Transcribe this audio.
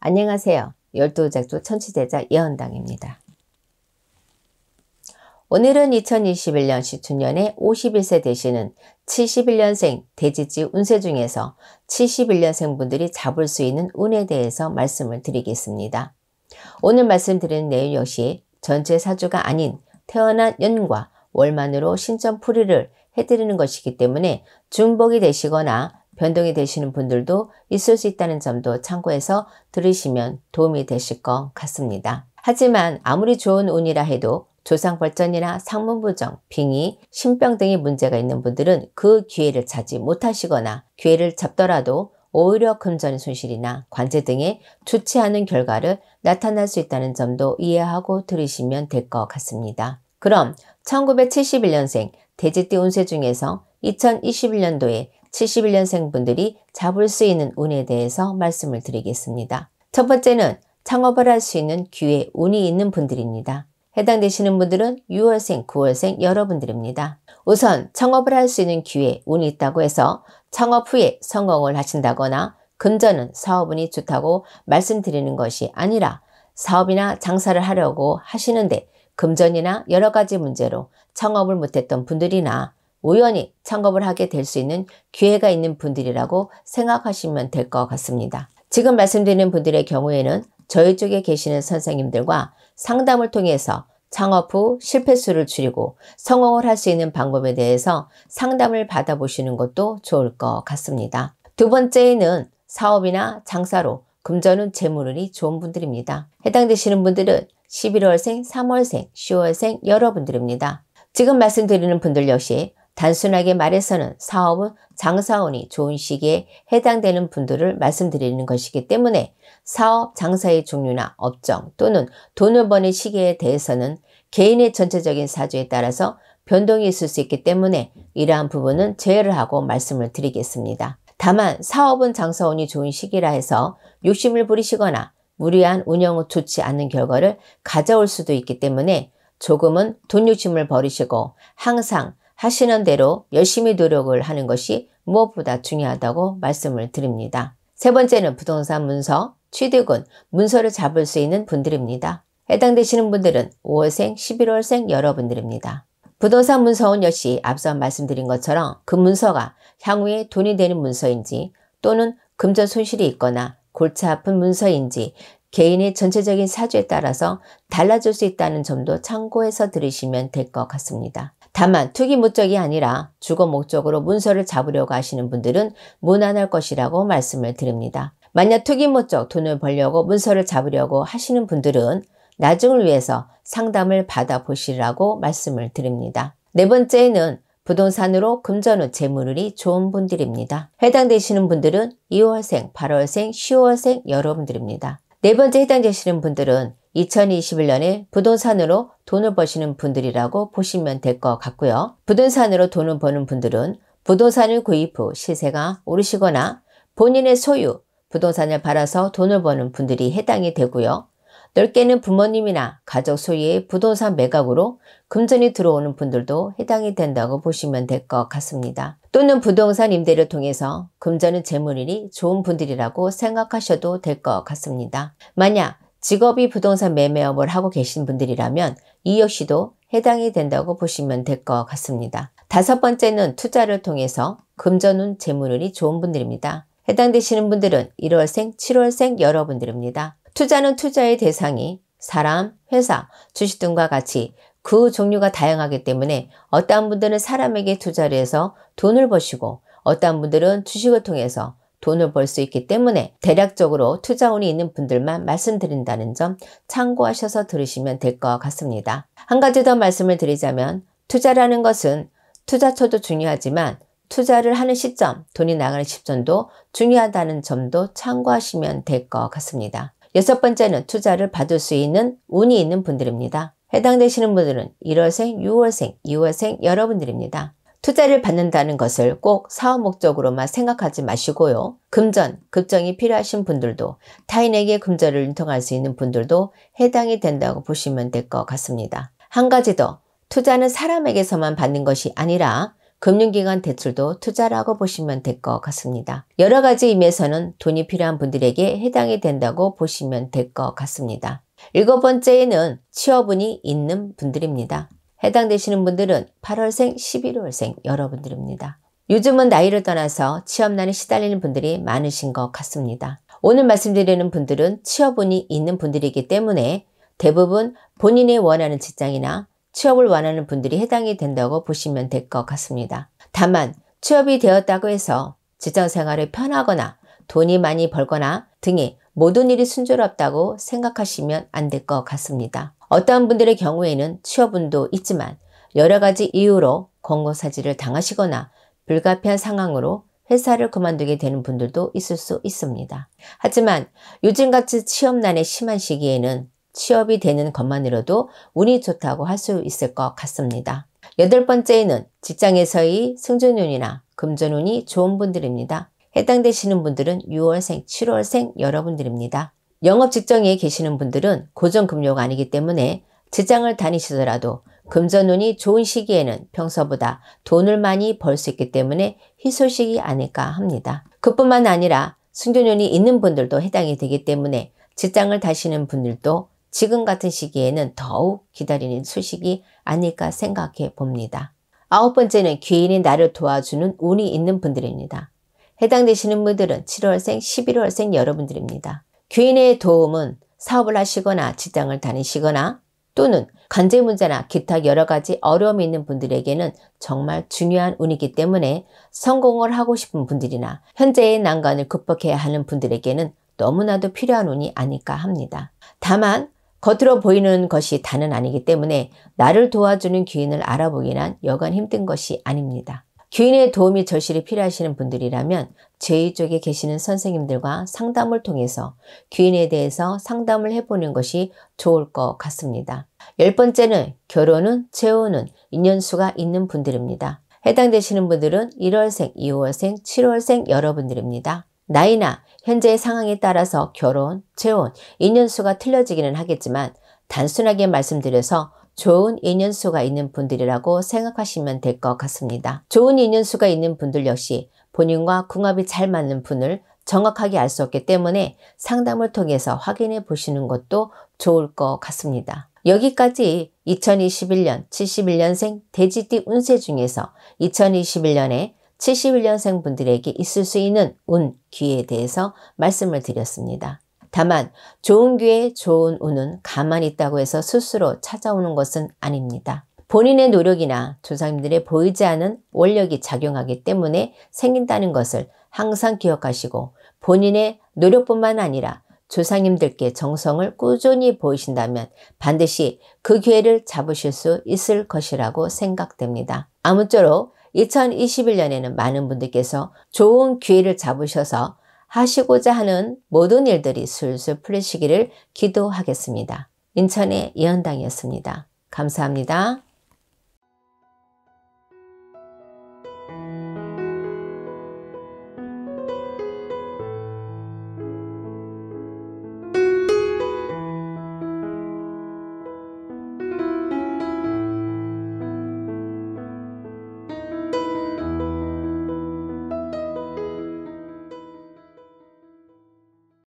안녕하세요. 열두작조 천치대자 예언당입니다. 오늘은 2021년 시춘년에 51세 되시는 71년생 대지지 운세 중에서 71년생 분들이 잡을 수 있는 운에 대해서 말씀을 드리겠습니다. 오늘 말씀드리는 내용 역시 전체 사주가 아닌 태어난 년과 월만으로 신점풀이를 해드리는 것이기 때문에 중복이 되시거나 변동이 되시는 분들도 있을 수 있다는 점도 참고해서 들으시면 도움이 되실 것 같습니다. 하지만 아무리 좋은 운이라 해도 조상벌전이나 상문부정, 빙의, 신병 등의 문제가 있는 분들은 그 기회를 찾지 못하시거나 기회를 잡더라도 오히려 금전의 손실이나 관제 등의 좋지 않은 결과를 나타날 수 있다는 점도 이해하고 들으시면 될 것 같습니다. 그럼 1971년생 대지띠 운세 중에서 2021년도에 71년생 분들이 잡을 수 있는 운에 대해서 말씀을 드리겠습니다. 첫 번째는 창업을 할 수 있는 기회, 운이 있는 분들입니다. 해당되시는 분들은 6월생, 9월생 여러분들입니다. 우선 창업을 할 수 있는 기회, 운이 있다고 해서 창업 후에 성공을 하신다거나 금전은 사업운이 좋다고 말씀드리는 것이 아니라 사업이나 장사를 하려고 하시는데 금전이나 여러 가지 문제로 창업을 못했던 분들이나 우연히 창업을 하게 될 수 있는 기회가 있는 분들이라고 생각하시면 될 것 같습니다. 지금 말씀드리는 분들의 경우에는 저희 쪽에 계시는 선생님들과 상담을 통해서 창업 후 실패수를 줄이고 성공을 할 수 있는 방법에 대해서 상담을 받아보시는 것도 좋을 것 같습니다. 두 번째는 사업이나 장사로 금전운 재물운이 좋은 분들입니다. 해당되시는 분들은 11월생, 3월생, 10월생 여러분들입니다. 지금 말씀드리는 분들 역시 단순하게 말해서는 사업은 장사운이 좋은 시기에 해당되는 분들을 말씀드리는 것이기 때문에 사업, 장사의 종류나 업종 또는 돈을 버는 시기에 대해서는 개인의 전체적인 사주에 따라서 변동이 있을 수 있기 때문에 이러한 부분은 제외를 하고 말씀을 드리겠습니다. 다만 사업은 장사운이 좋은 시기라 해서 욕심을 부리시거나 무리한 운영은 좋지 않는 결과를 가져올 수도 있기 때문에 조금은 돈 욕심을 버리시고 항상 하시는 대로 열심히 노력을 하는 것이 무엇보다 중요하다고 말씀을 드립니다. 세 번째는 부동산 문서, 취득운, 문서를 잡을 수 있는 분들입니다. 해당되시는 분들은 5월생, 11월생 여러분들입니다. 부동산 문서운 역시 앞서 말씀드린 것처럼 그 문서가 향후에 돈이 되는 문서인지 또는 금전 손실이 있거나 골치 아픈 문서인지 개인의 전체적인 사주에 따라서 달라질 수 있다는 점도 참고해서 들으시면 될 것 같습니다. 다만 투기 목적이 아니라 주거 목적으로 문서를 잡으려고 하시는 분들은 무난할 것이라고 말씀을 드립니다. 만약 투기 목적 돈을 벌려고 문서를 잡으려고 하시는 분들은 나중을 위해서 상담을 받아보시라고 말씀을 드립니다. 네 번째는 부동산으로 금전운 재물운이 좋은 분들입니다. 해당되시는 분들은 2월생, 8월생, 10월생 여러분들입니다. 네 번째 해당되시는 분들은 2021년에 부동산으로 돈을 버시는 분들이라고 보시면 될 것 같고요. 부동산으로 돈을 버는 분들은 부동산을 구입 후 시세가 오르시거나 본인의 소유, 부동산을 팔아서 돈을 버는 분들이 해당이 되고요. 넓게는 부모님이나 가족 소유의 부동산 매각으로 금전이 들어오는 분들도 해당이 된다고 보시면 될 것 같습니다. 또는 부동산 임대를 통해서 금전은 재물운이 좋은 분들이라고 생각하셔도 될 것 같습니다. 만약 직업이 부동산 매매업을 하고 계신 분들이라면 이 역시도 해당이 된다고 보시면 될 것 같습니다. 다섯 번째는 투자를 통해서 금전운 재물운이 좋은 분들입니다. 해당되시는 분들은 1월생, 7월생 여러분들입니다. 투자는 투자의 대상이 사람, 회사, 주식 등과 같이 그 종류가 다양하기 때문에 어떠한 분들은 사람에게 투자를 해서 돈을 버시고 어떠한 분들은 주식을 통해서 돈을 벌 수 있기 때문에 대략적으로 투자운이 있는 분들만 말씀드린다는 점 참고하셔서 들으시면 될 것 같습니다. 한 가지 더 말씀을 드리자면 투자라는 것은 투자처도 중요하지만 투자를 하는 시점, 돈이 나가는 시점도 중요하다는 점도 참고하시면 될 것 같습니다. 여섯 번째는 투자를 받을 수 있는 운이 있는 분들입니다. 해당되시는 분들은 1월생, 6월생, 2월생 여러분들입니다. 투자를 받는다는 것을 꼭 사업 목적으로만 생각하지 마시고요. 금전, 급정이 필요하신 분들도 타인에게 금전을 융통할 수 있는 분들도 해당이 된다고 보시면 될 것 같습니다. 한 가지 더, 투자는 사람에게서만 받는 것이 아니라 금융기관 대출도 투자라고 보시면 될 것 같습니다. 여러 가지 의미에서는 돈이 필요한 분들에게 해당이 된다고 보시면 될 것 같습니다. 7번째에는 취업운이 있는 분들입니다. 해당되시는 분들은 8월생, 11월생 여러분들입니다. 요즘은 나이를 떠나서 취업난에 시달리는 분들이 많으신 것 같습니다. 오늘 말씀드리는 분들은 취업운이 있는 분들이기 때문에 대부분 본인이 원하는 직장이나 취업을 원하는 분들이 해당이 된다고 보시면 될 것 같습니다. 다만 취업이 되었다고 해서 직장생활이 편하거나 돈이 많이 벌거나 등의 모든 일이 순조롭다고 생각하시면 안 될 것 같습니다. 어떠한 분들의 경우에는 취업운도 있지만 여러 가지 이유로 권고사지를 당하시거나 불가피한 상황으로 회사를 그만두게 되는 분들도 있을 수 있습니다. 하지만 요즘같이 취업난의 심한 시기에는 취업이 되는 것만으로도 운이 좋다고 할 수 있을 것 같습니다. 8번째에는 직장에서의 승진운이나 금전운이 좋은 분들입니다. 해당되시는 분들은 6월생, 7월생 여러분들입니다. 영업 직장에 계시는 분들은 고정급료가 아니기 때문에 직장을 다니시더라도 금전운이 좋은 시기에는 평소보다 돈을 많이 벌 수 있기 때문에 희소식이 아닐까 합니다. 그뿐만 아니라 승진운이 있는 분들도 해당이 되기 때문에 직장을 다니시는 분들도 지금 같은 시기에는 더욱 기다리는 소식이 아닐까 생각해 봅니다. 9번째는 귀인이 나를 도와주는 운이 있는 분들입니다. 해당되시는 분들은 7월생, 11월생 여러분들입니다. 귀인의 도움은 사업을 하시거나 직장을 다니시거나 또는 관제 문제나 기타 여러 가지 어려움이 있는 분들에게는 정말 중요한 운이기 때문에 성공을 하고 싶은 분들이나 현재의 난관을 극복해야 하는 분들에게는 너무나도 필요한 운이 아닐까 합니다. 다만 겉으로 보이는 것이 다는 아니기 때문에 나를 도와주는 귀인을 알아보기란 여간 힘든 것이 아닙니다. 귀인의 도움이 절실히 필요하시는 분들이라면 제2 쪽에 계시는 선생님들과 상담을 통해서 귀인에 대해서 상담을 해보는 것이 좋을 것 같습니다. 10번째는 결혼은, 재혼은, 인연수가 있는 분들입니다. 해당되시는 분들은 1월생, 2월생, 7월생 여러분들입니다. 나이나 현재의 상황에 따라서 결혼, 재혼, 인연수가 틀려지기는 하겠지만 단순하게 말씀드려서 좋은 인연수가 있는 분들이라고 생각하시면 될 것 같습니다. 좋은 인연수가 있는 분들 역시 본인과 궁합이 잘 맞는 분을 정확하게 알 수 없기 때문에 상담을 통해서 확인해 보시는 것도 좋을 것 같습니다. 여기까지 2021년 71년생 돼지띠 운세 중에서 2021년에 71년생 분들에게 있을 수 있는 운, 기회에 대해서 말씀을 드렸습니다. 다만 좋은 기회, 좋은 운은 가만히 있다고 해서 스스로 찾아오는 것은 아닙니다. 본인의 노력이나 조상님들의 보이지 않은 원력이 작용하기 때문에 생긴다는 것을 항상 기억하시고 본인의 노력뿐만 아니라 조상님들께 정성을 꾸준히 보이신다면 반드시 그 기회를 잡으실 수 있을 것이라고 생각됩니다. 아무쪼록 2021년에는 많은 분들께서 좋은 기회를 잡으셔서 하시고자 하는 모든 일들이 술술 풀리시기를 기도하겠습니다. 인천의 예언당이었습니다. 감사합니다.